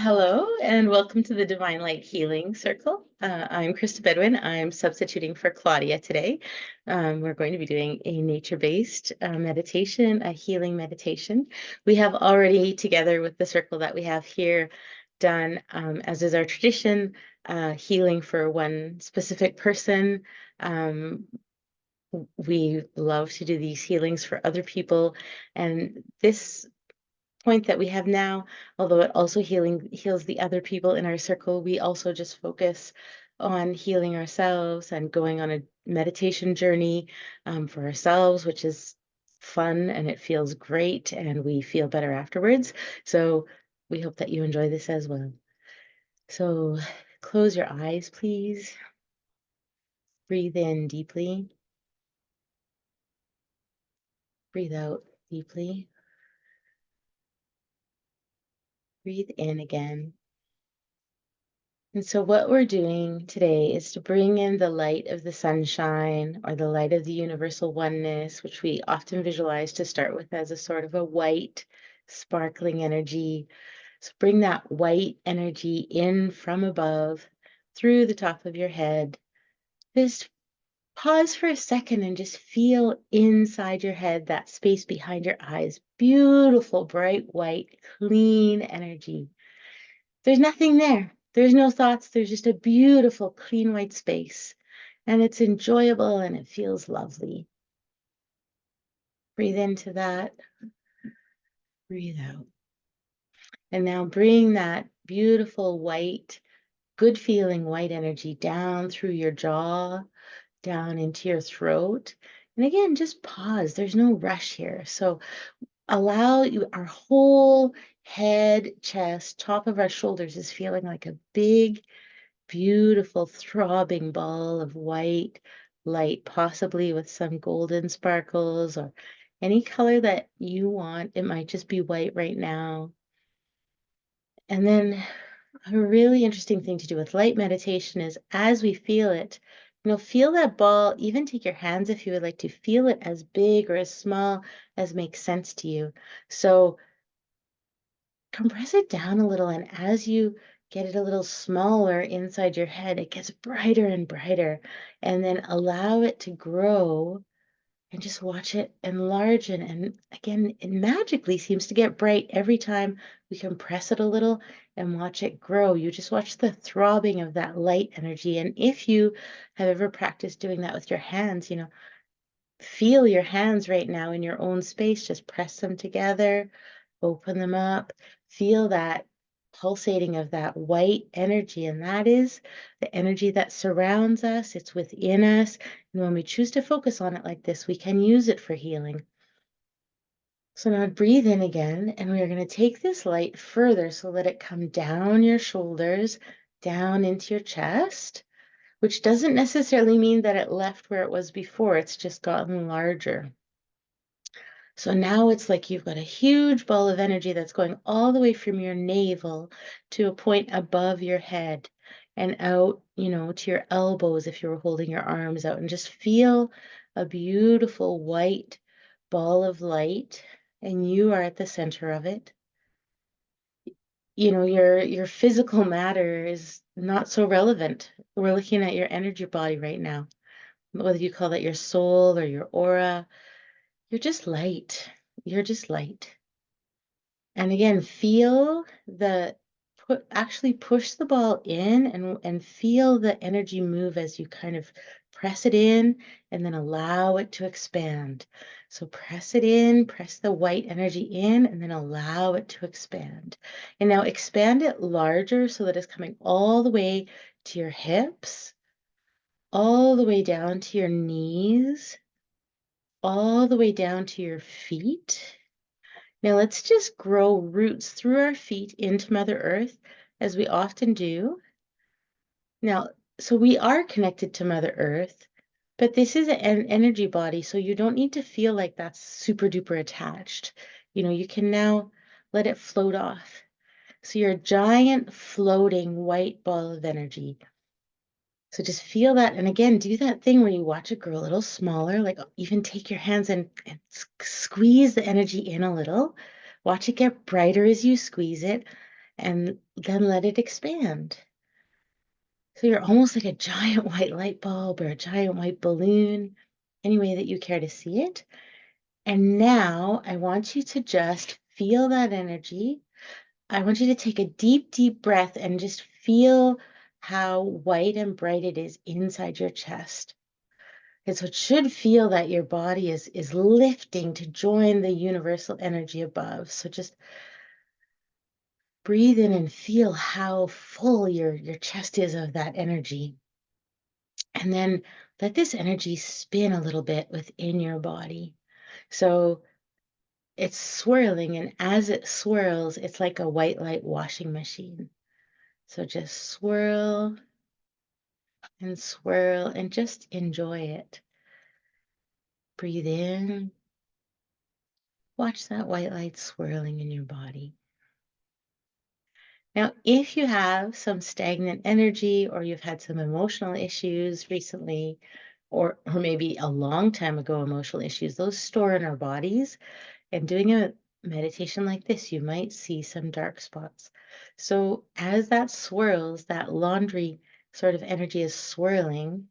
Hello and welcome to the Divine Light Healing Circle. I'm Krista Bedwin. I'm substituting for Claudia today. We're going to be doing a nature-based meditation, a healing meditation. We have already, together with the circle that we have here, done, as is our tradition, healing for one specific person. We love to do these healings for other people, and this point that we have now, although it also heals the other people in our circle, we also just focus on healing ourselves and going on a meditation journey for ourselves, which is fun and it feels great and we feel better afterwards. So we hope that you enjoy this as well. So close your eyes, please. Breathe in deeply. Breathe out deeply. Breathe in again. And so what we're doing today is to bring in the light of the sunshine or the light of the universal oneness, which we often visualize to start with as a sort of a white, sparkling energy. So bring that white energy in from above through the top of your head. Just pause for a second and just feel inside your head, that space behind your eyes. Beautiful, bright, white, clean energy. There's nothing there. There's no thoughts. There's just a beautiful, clean white space. And it's enjoyable and it feels lovely. Breathe into that. Breathe out. And now bring that beautiful white, good feeling white energy down through your jaw, down into your throat. And again, just pause. There's no rush here. So allow our whole head, chest, top of our shoulders is feeling like a big, beautiful throbbing ball of white light, possibly with some golden sparkles or any color that you want. It might just be white right now. And then a really interesting thing to do with light meditation is as we feel it, feel that ball, even take your hands if you would like to feel it as big or as small as makes sense to you. So compress it down a little, and as you get it a little smaller inside your head, it gets brighter and brighter, and then allow it to grow and just watch it enlarge. And again, it magically seems to get bright every time we compress it a little and watch it grow. You just watch the throbbing of that light energy. And if you have ever practiced doing that with your hands, feel your hands right now in your own space, just press them together, open them up, feel that pulsating of that white energy. And that is the energy that surrounds us. It's within us. And when we choose to focus on it like this, we can use it for healing. So now breathe in again, and we are going to take this light further so let it come down your shoulders, down into your chest, which doesn't necessarily mean that it left where it was before. It's just gotten larger. So now it's like you've got a huge ball of energy that's going all the way from your navel to a point above your head and out, to your elbows if you were holding your arms out, and just feel a beautiful white ball of light, and you are at the center of it. Your physical matter is not so relevant. We're looking at your energy body right now, whether you call that your soul or your aura. You're just light. You're just light. And again, feel actually push the ball in and feel the energy move as you kind of press it in and then allow it to expand. So press it in, press the white energy in, and then allow it to expand. And now expand it larger so that it's coming all the way to your hips, all the way down to your knees, all the way down to your feet. Now let's just grow roots through our feet into Mother Earth, as we often do. Now, so we are connected to Mother Earth, but this is an energy body, so you don't need to feel like that's super duper attached. You can now let it float off. So you're a giant floating white ball of energy. So just feel that. And again, do that thing where you watch it grow a little smaller, like even take your hands and squeeze the energy in a little. Watch it get brighter as you squeeze it. and then let it expand. So you're almost like a giant white light bulb or a giant white balloon, any way that you care to see it. And now I want you to just feel that energy. I want you to take a deep, deep breath and just feel how white and bright it is inside your chest. And so it should feel that your body is lifting to join the universal energy above. So just breathe in and feel how full your chest is of that energy. And then let this energy spin a little bit within your body. So it's swirling, and as it swirls, it's like a white light washing machine. So just swirl and just enjoy it. Breathe in. Watch that white light swirling in your body. Now, if you have some stagnant energy or you've had some emotional issues recently, or maybe a long time ago emotional issues, those store in our bodies. And doing a meditation like this, you might see some dark spots. So as that swirls, that laundry sort of energy is swirling,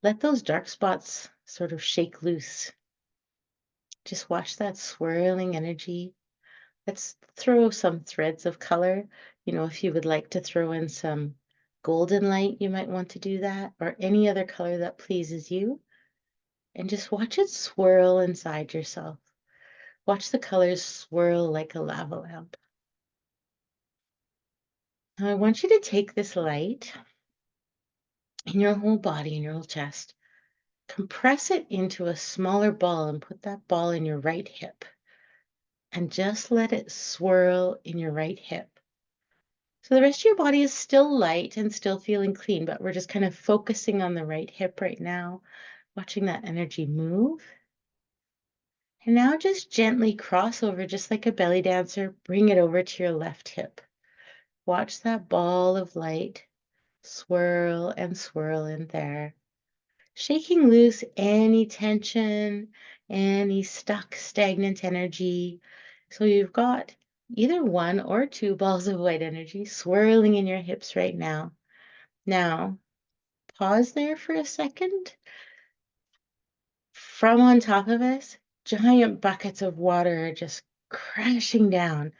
let those dark spots sort of shake loose. Just watch that swirling energy. Let's throw some threads of color. If you would like to throw in some golden light, you might want to do that, or any other color that pleases you. And just watch it swirl inside yourself. Watch the colors swirl like a lava lamp. Now I want you to take this light in your whole body, in your whole chest, compress it into a smaller ball and put that ball in your right hip. And just let it swirl in your right hip. So the rest of your body is still light and still feeling clean, but we're just kind of focusing on the right hip right now, watching that energy move. And now just gently cross over, just like a belly dancer, bring it over to your left hip. Watch that ball of light swirl and swirl in there, shaking loose any tension, any stuck, stagnant energy. So you've got either one or two balls of white energy swirling in your hips right now. Now, pause there for a second. From on top of us, giant buckets of water are just crashing down,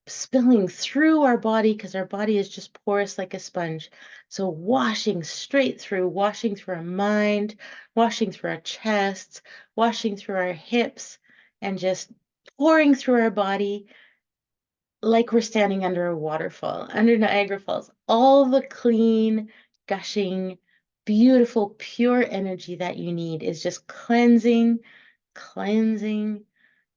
spilling through our body because our body is just porous like a sponge. So washing straight through, washing through our mind, washing through our chests, washing through our hips, and just pouring through our body like we're standing under a waterfall, under Niagara Falls. All the clean, gushing, beautiful, pure energy that you need is just cleansing, cleansing,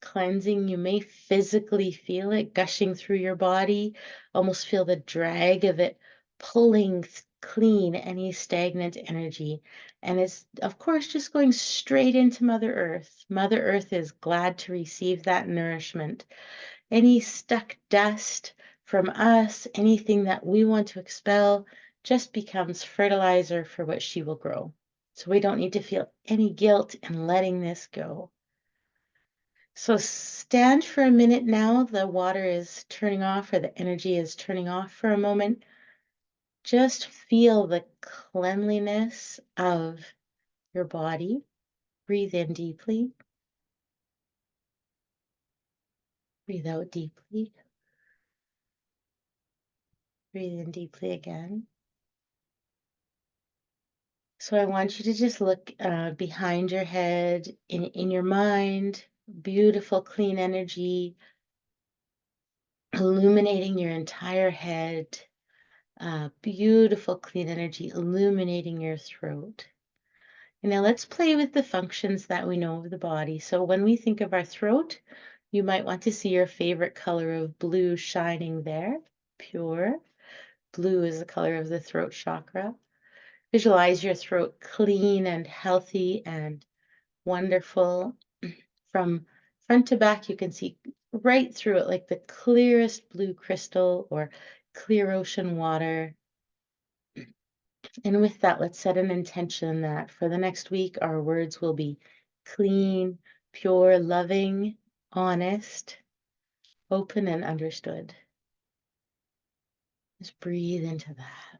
cleansing. You may physically feel it gushing through your body, almost feel the drag of it pulling clean any stagnant energy. And it's, of course, just going straight into Mother Earth. Mother Earth is glad to receive that nourishment. Any stuck dust from us, anything that we want to expel, just becomes fertilizer for what she will grow. So we don't need to feel any guilt in letting this go. So stand for a minute now. The water is turning off, or the energy is turning off for a moment. Just feel the cleanliness of your body. Breathe in deeply. Breathe out deeply. Breathe in deeply again. So I want you to just look behind your head, in your mind, beautiful, clean energy, illuminating your entire head, beautiful, clean energy, illuminating your throat. And now let's play with the functions that we know of the body. So when we think of our throat, you might want to see your favorite color of blue shining there, pure. Blue is the color of the throat chakra. Visualize your throat clean and healthy and wonderful. From front to back, you can see right through it like the clearest blue crystal or clear ocean water. And with that, let's set an intention that for the next week, our words will be clean, pure, loving, honest, open, and understood. Just breathe into that.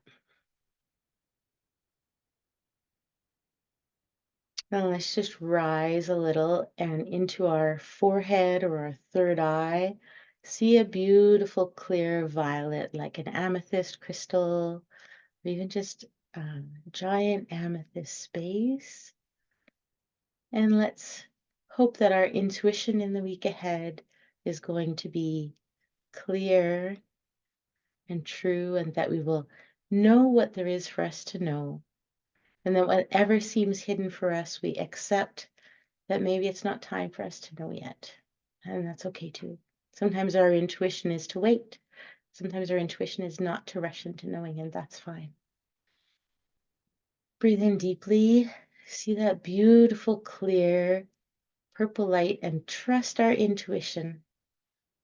Now let's just rise a little and into our forehead or our third eye. See a beautiful clear violet, like an amethyst crystal, or even just a giant amethyst space. And let's hope that our intuition in the week ahead is going to be clear and true, and that we will know what there is for us to know. And that whatever seems hidden for us, we accept that maybe it's not time for us to know yet. And that's okay too. Sometimes our intuition is to wait. Sometimes our intuition is not to rush into knowing, and that's fine. Breathe in deeply. See that beautiful, clear purple light, and trust our intuition.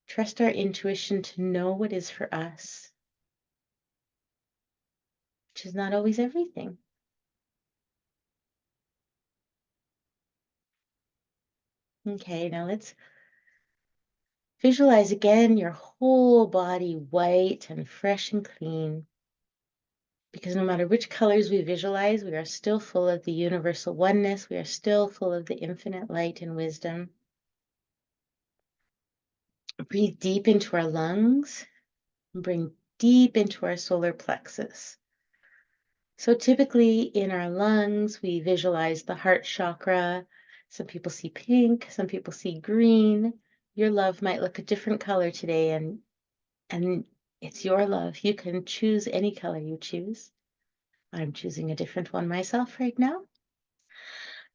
Trust our intuition to know what is for us, which is not always everything. Okay, now let's visualize again your whole body white and fresh and clean. Because no matter which colors we visualize, we are still full of the universal oneness. We are still full of the infinite light and wisdom. Breathe deep into our lungs and bring deep into our solar plexus. So typically in our lungs, we visualize the heart chakra. Some people see pink, some people see green. Your love might look a different color today, and it's your love. You can choose any color you choose. I'm choosing a different one myself right now.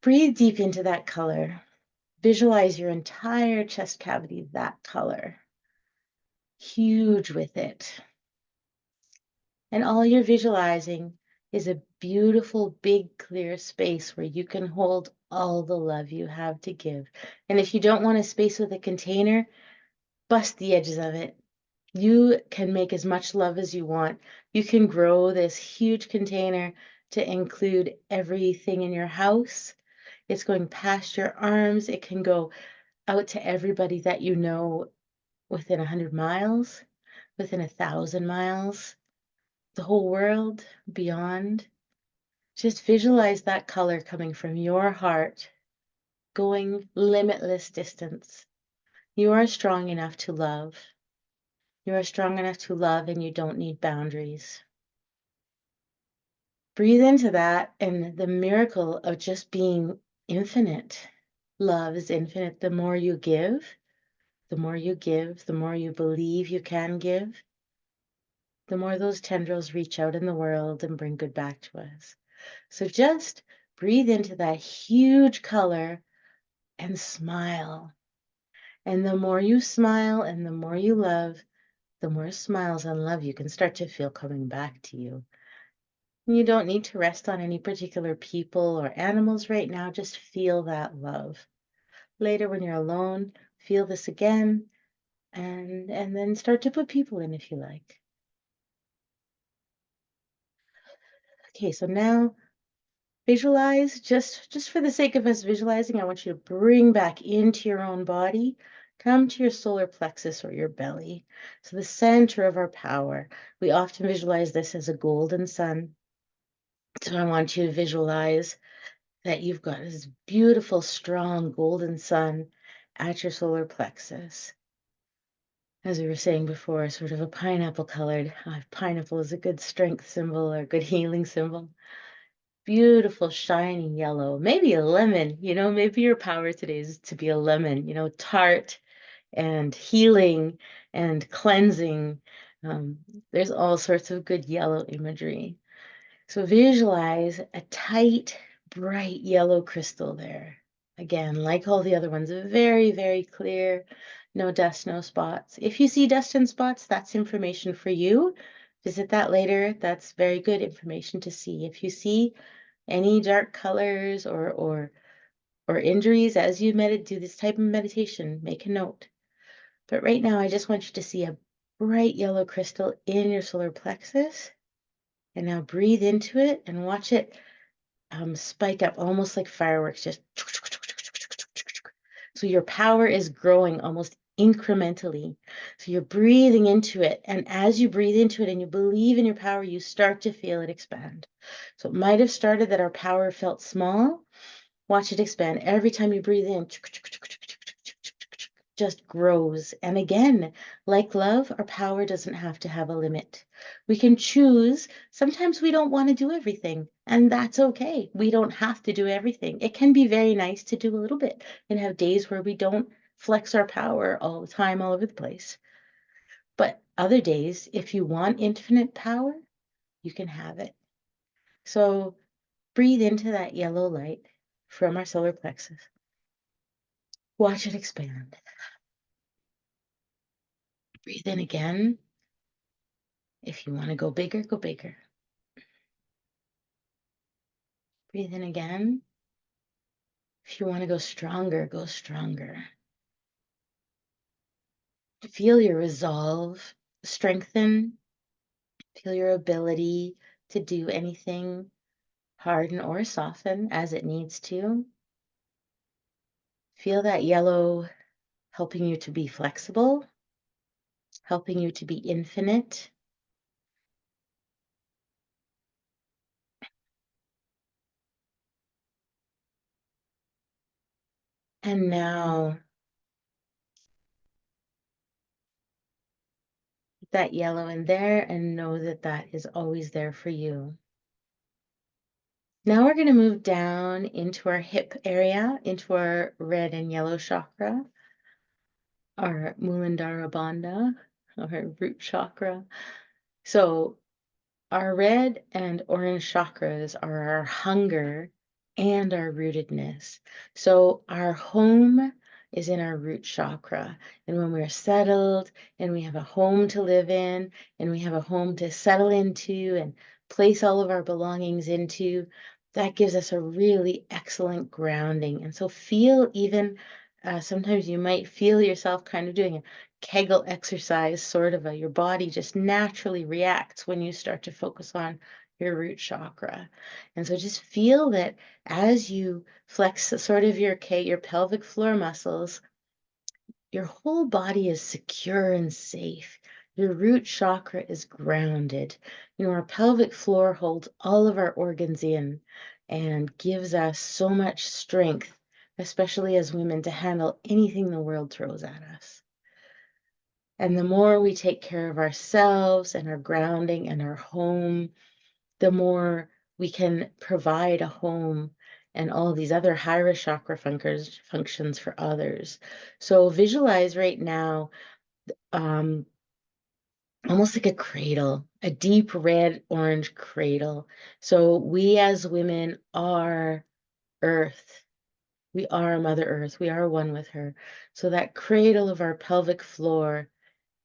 Breathe deep into that color. Visualize your entire chest cavity that color. Huge with it. And all you're visualizing is a beautiful, big, clear space where you can hold all the love you have to give. And if you don't want a space with a container, bust the edges of it. You can make as much love as you want. You can grow this huge container to include everything in your house. It's going past your arms. It can go out to everybody that you know within 100 miles, within 1,000 miles, the whole world, beyond. Just visualize that color coming from your heart, going limitless distance. You are strong enough to love. You are strong enough to love, and you don't need boundaries. Breathe into that and the miracle of just being infinite. Love is infinite. The more you give, the more you give, the more you believe you can give, the more those tendrils reach out in the world and bring good back to us. So just breathe into that huge color and smile. And the more you smile and the more you love, the more smiles and love you can start to feel coming back to you. You don't need to rest on any particular people or animals right now. Just feel that love. Later, when you're alone, feel this again, and then start to put people in if you like. Okay, so now visualize, just for the sake of us visualizing, I want you to bring back into your own body, come to your solar plexus or your belly. So the center of our power. We often visualize this as a golden sun. So I want you to visualize that you've got this beautiful, strong golden sun at your solar plexus. As we were saying before, sort of a pineapple colored. Pineapple is a good strength symbol or a good healing symbol. Beautiful, shiny yellow, maybe a lemon. Maybe your power today is to be a lemon, tart and healing and cleansing. There's all sorts of good yellow imagery. So visualize a tight, bright yellow crystal there. Again, like all the other ones, very, very clear, no dust, no spots. If you see dust and spots, that's information for you. Visit that later. That's very good information to see. If you see any dark colors or injuries as you do this type of meditation, make a note. But right now, I just want you to see a bright yellow crystal in your solar plexus. And now breathe into it and watch it spike up almost like fireworks. Just so your power is growing almost incrementally. So you're breathing into it. And as you breathe into it and you believe in your power, you start to feel it expand. So it might have started that our power felt small. Watch it expand. Every time you breathe in, just grows. And again, like love, our power doesn't have to have a limit. We can choose. Sometimes we don't want to do everything, and that's okay. We don't have to do everything. It can be very nice to do a little bit and have days where we don't flex our power all the time, all over the place. But other days, if you want infinite power, you can have it. So breathe into that yellow light from our solar plexus. Watch it expand. Breathe in again. If you want to go bigger, go bigger. Breathe in again. If you want to go stronger, go stronger. Feel your resolve strengthen. Feel your ability to do anything, harden or soften as it needs to. Feel that yellow helping you to be flexible, helping you to be infinite. And now, put that yellow in there and know that that is always there for you. Now we're going to move down into our hip area, into our red and yellow chakra, our Muladhara Bandha, our root chakra. So our red and orange chakras are our hunger and our rootedness. So our home is in our root chakra. And when we're settled and we have a home to live in and we have a home to settle into and place all of our belongings into, that gives us a really excellent grounding. And so feel even, sometimes you might feel yourself kind of doing a Kegel exercise, sort of your body just naturally reacts when you start to focus on your root chakra. And so just feel that as you flex sort of your pelvic floor muscles, your whole body is secure and safe. Your root chakra is grounded. You know, our pelvic floor holds all of our organs in and gives us so much strength, especially as women, to handle anything the world throws at us. And the more we take care of ourselves and our grounding and our home, the more we can provide a home and all these other higher chakra functions for others. So visualize right now, almost like a cradle, a deep red orange cradle. So we as women are Earth. We are Mother Earth. We are one with her. So that cradle of our pelvic floor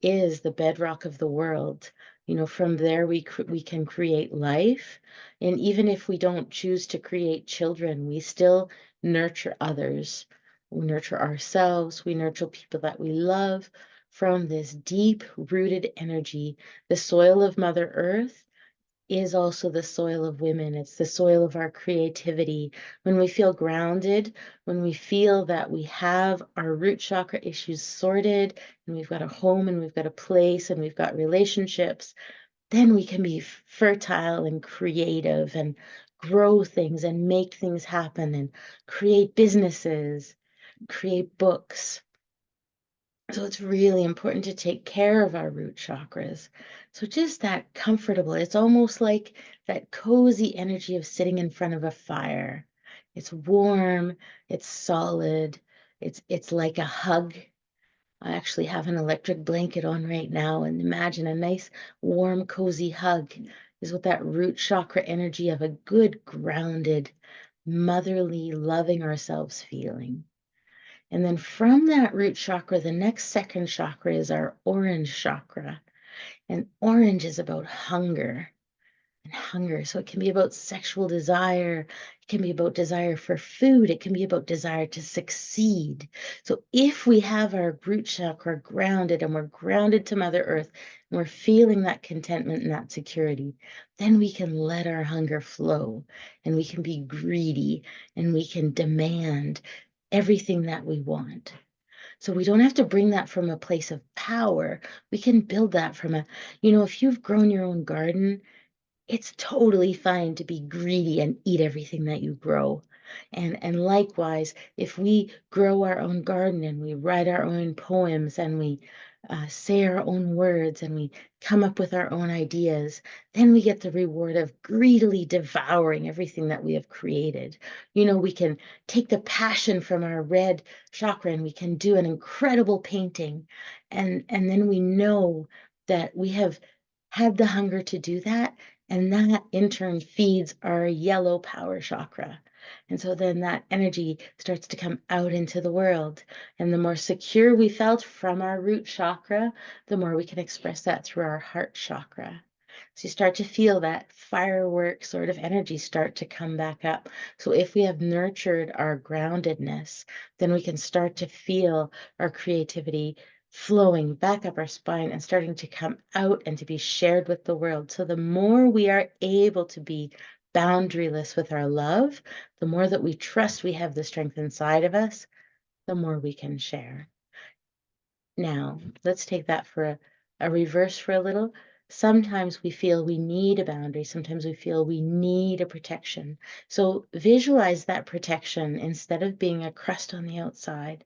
is the bedrock of the world. You know, from there we can create life. And even if we don't choose to create children, we still nurture others. We nurture ourselves. We nurture people that we love from this deep rooted energy. The soil of Mother Earth is also the soil of women. It's the soil of our creativity. When we feel grounded, when we feel that we have our root chakra issues sorted, and we've got a home and we've got a place and we've got relationships, then we can be fertile and creative and grow things and make things happen and create businesses, create books. So it's really important to take care of our root chakras. So just that comfortable, it's almost like that cozy energy of sitting in front of a fire. It's warm, it's solid, it's like a hug. I actually have an electric blanket on right now, and imagine a nice, warm, cozy hug is what that root chakra energy of a good, grounded, motherly, loving ourselves feeling. And then from that root chakra, the next second chakra is our orange chakra. And orange is about hunger and hunger. So it can be about sexual desire. It can be about desire for food. It can be about desire to succeed. So if we have our root chakra grounded and we're grounded to Mother Earth, and we're feeling that contentment and that security, then we can let our hunger flow and we can be greedy and we can demand everything that we want. So we don't have to bring that from a place of power. We can build that from if you've grown your own garden, it's totally fine to be greedy and eat everything that you grow. And likewise, if we grow our own garden and we write our own poems and we say our own words and we come up with our own ideas, then we get the reward of greedily devouring everything that we have created. We can take the passion from our red chakra and we can do an incredible painting. And then we know that we have had the hunger to do that, and that in turn feeds our yellow power chakra. And so then that energy starts to come out into the world. And the more secure we felt from our root chakra, the more we can express that through our heart chakra. So you start to feel that firework sort of energy start to come back up. So if we have nurtured our groundedness, then we can start to feel our creativity flowing back up our spine and starting to come out and to be shared with the world. So the more we are able to be boundaryless with our love, the more that we trust we have the strength inside of us, the more we can share. Now, let's take that for a reverse for a little. Sometimes we feel we need a boundary. Sometimes we feel we need a protection. So visualize that protection instead of being a crust on the outside,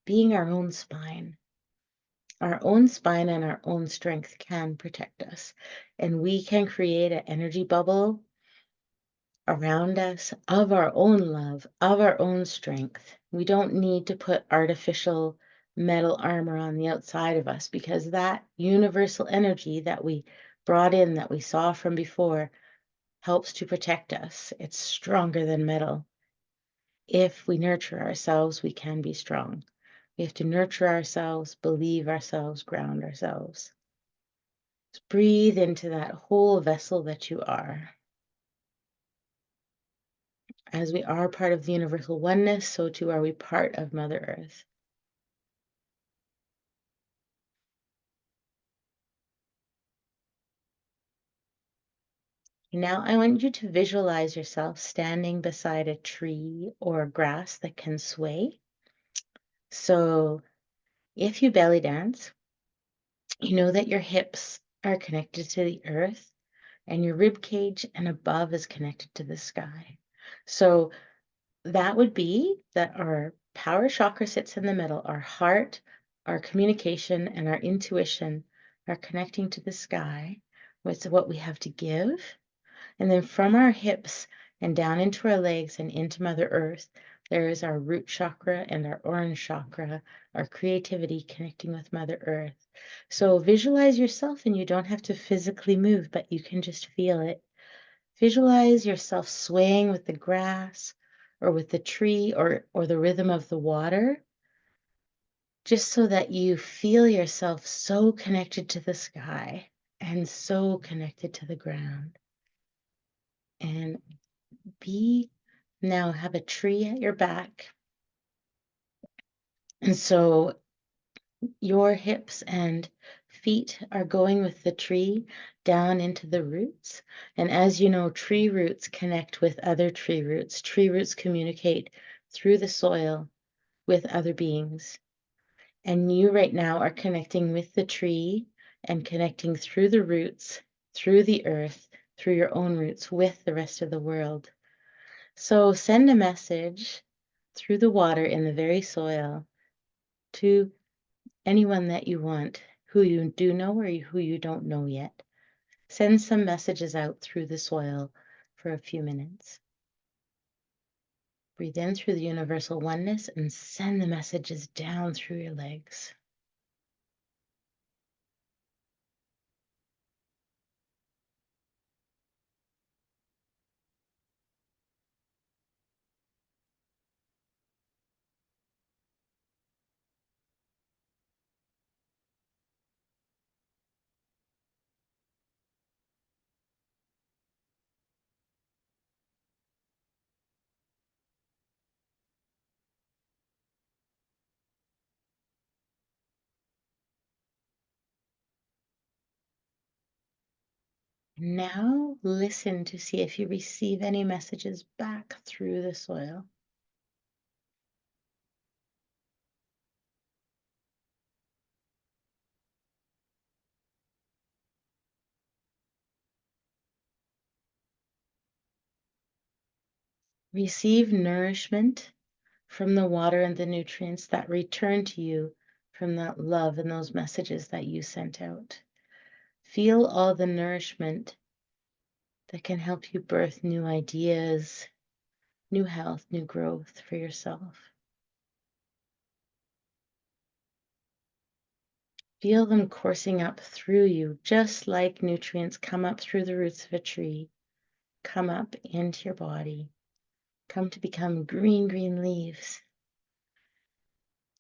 being our own spine. Our own spine and our own strength can protect us. And we can create an energy bubble around us of our own love, of our own strength. We don't need to put artificial metal armor on the outside of us, because that universal energy that we brought in, that we saw from before, helps to protect us. It's stronger than metal. If we nurture ourselves, we can be strong. We have to nurture ourselves, believe ourselves, ground ourselves. Just breathe into that whole vessel that you are. As we are part of the universal oneness, so too are we part of Mother Earth. Now I want you to visualize yourself standing beside a tree or grass that can sway. So if you belly dance, you know that your hips are connected to the earth and your rib cage and above is connected to the sky. So that would be that our power chakra sits in the middle. Our heart, our communication, and our intuition are connecting to the sky with what we have to give. And then from our hips and down into our legs and into Mother Earth, there is our root chakra and our orange chakra, our creativity connecting with Mother Earth. So visualize yourself, and you don't have to physically move, but you can just feel it. Visualize yourself swaying with the grass or with the tree or the rhythm of the water, just so that you feel yourself so connected to the sky and so connected to the ground. And now have a tree at your back. And so your hips and feet are going with the tree down into the roots. And as you know, tree roots connect with other tree roots. Tree roots communicate through the soil with other beings. And you right now are connecting with the tree and connecting through the roots, through the earth, through your own roots with the rest of the world. So send a message through the water in the very soil to anyone that you want, who you do know or who you don't know yet. Send some messages out through the soil for a few minutes. Breathe in through the universal oneness and send the messages down through your legs. Now listen to see if you receive any messages back through the soil. Receive nourishment from the water and the nutrients that return to you from that love and those messages that you sent out. Feel all the nourishment that can help you birth new ideas, new health, new growth for yourself. Feel them coursing up through you, just like nutrients come up through the roots of a tree, come up into your body, come to become green, green leaves,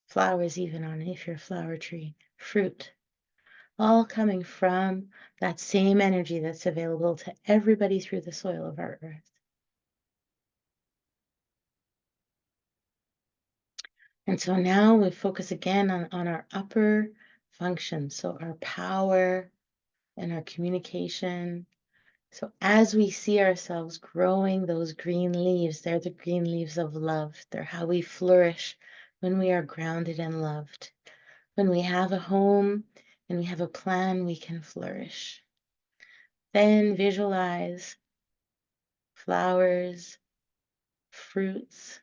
flowers even on if you're a flower tree, fruit, all coming from that same energy that's available to everybody through the soil of our earth. And so now we focus again on our upper functions, so our power and our communication. So as we see ourselves growing those green leaves, they're the green leaves of love. They're how we flourish when we are grounded and loved. When we have a home and we have a plan, we can flourish. Then visualize flowers, fruits.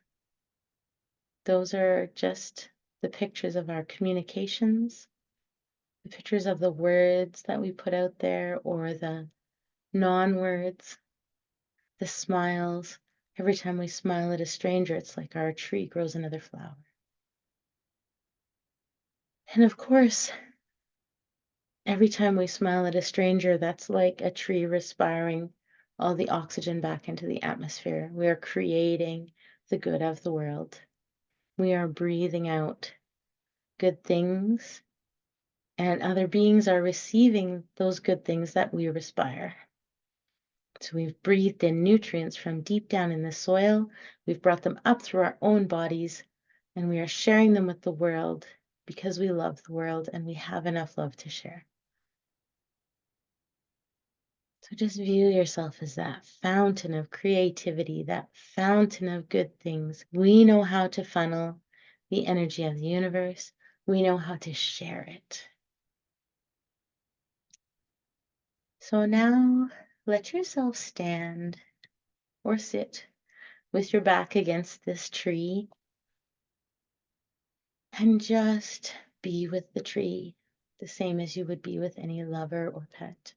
Those are just the pictures of our communications, the pictures of the words that we put out there or the non-words, the smiles. Every time we smile at a stranger, it's like our tree grows another flower. And of course, every time we smile at a stranger, that's like a tree respiring all the oxygen back into the atmosphere. We are creating the good of the world. We are breathing out good things, and other beings are receiving those good things that we respire. So we've breathed in nutrients from deep down in the soil. We've brought them up through our own bodies, and we are sharing them with the world because we love the world and we have enough love to share. So just view yourself as that fountain of creativity, that fountain of good things. We know how to funnel the energy of the universe. We know how to share it. So now let yourself stand or sit with your back against this tree and just be with the tree, the same as you would be with any lover or pet.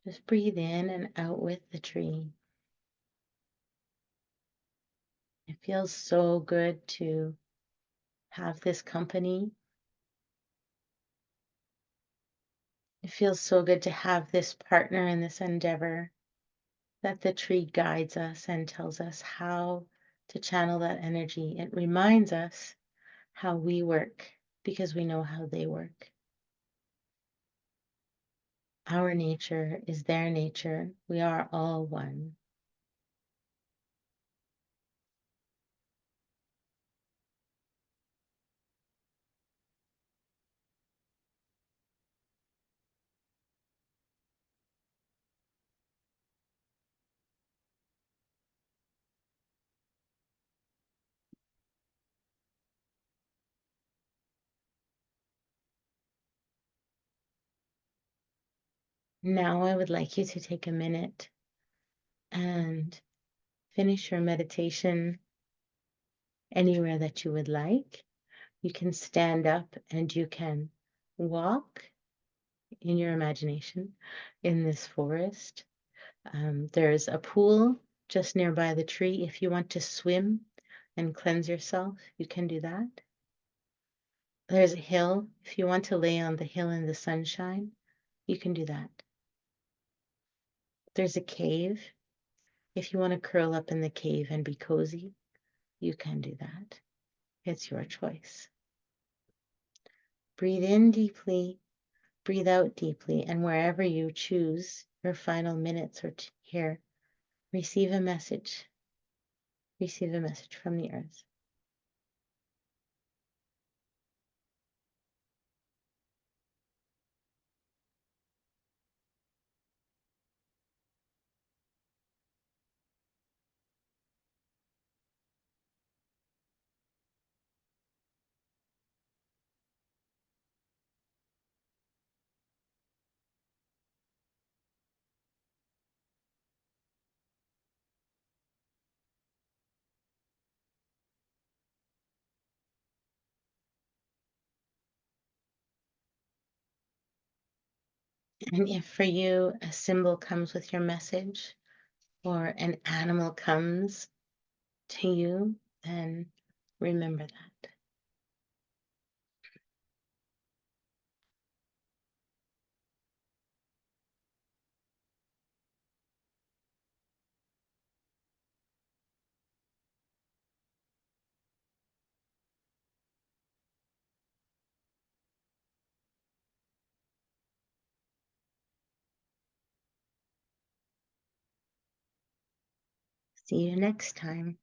Just breathe in and out with the tree. It feels so good to have this company. It feels so good to have this partner in this endeavor, that the tree guides us and tells us how to channel that energy. It reminds us how we work because we know how they work. Our nature is their nature. We are all one. Now I would like you to take a minute and finish your meditation anywhere that you would like. You can stand up and you can walk in your imagination in this forest. There's a pool just nearby the tree. If you want to swim and cleanse yourself, you can do that. There's a hill. If you want to lay on the hill in the sunshine, you can do that. There's a cave. If you want to curl up in the cave and be cozy, you can do that. It's your choice. Breathe in deeply, breathe out deeply, and wherever you choose your final minutes or here, receive a message. Receive a message from the earth. And if for you a symbol comes with your message or an animal comes to you, then remember that. See you next time.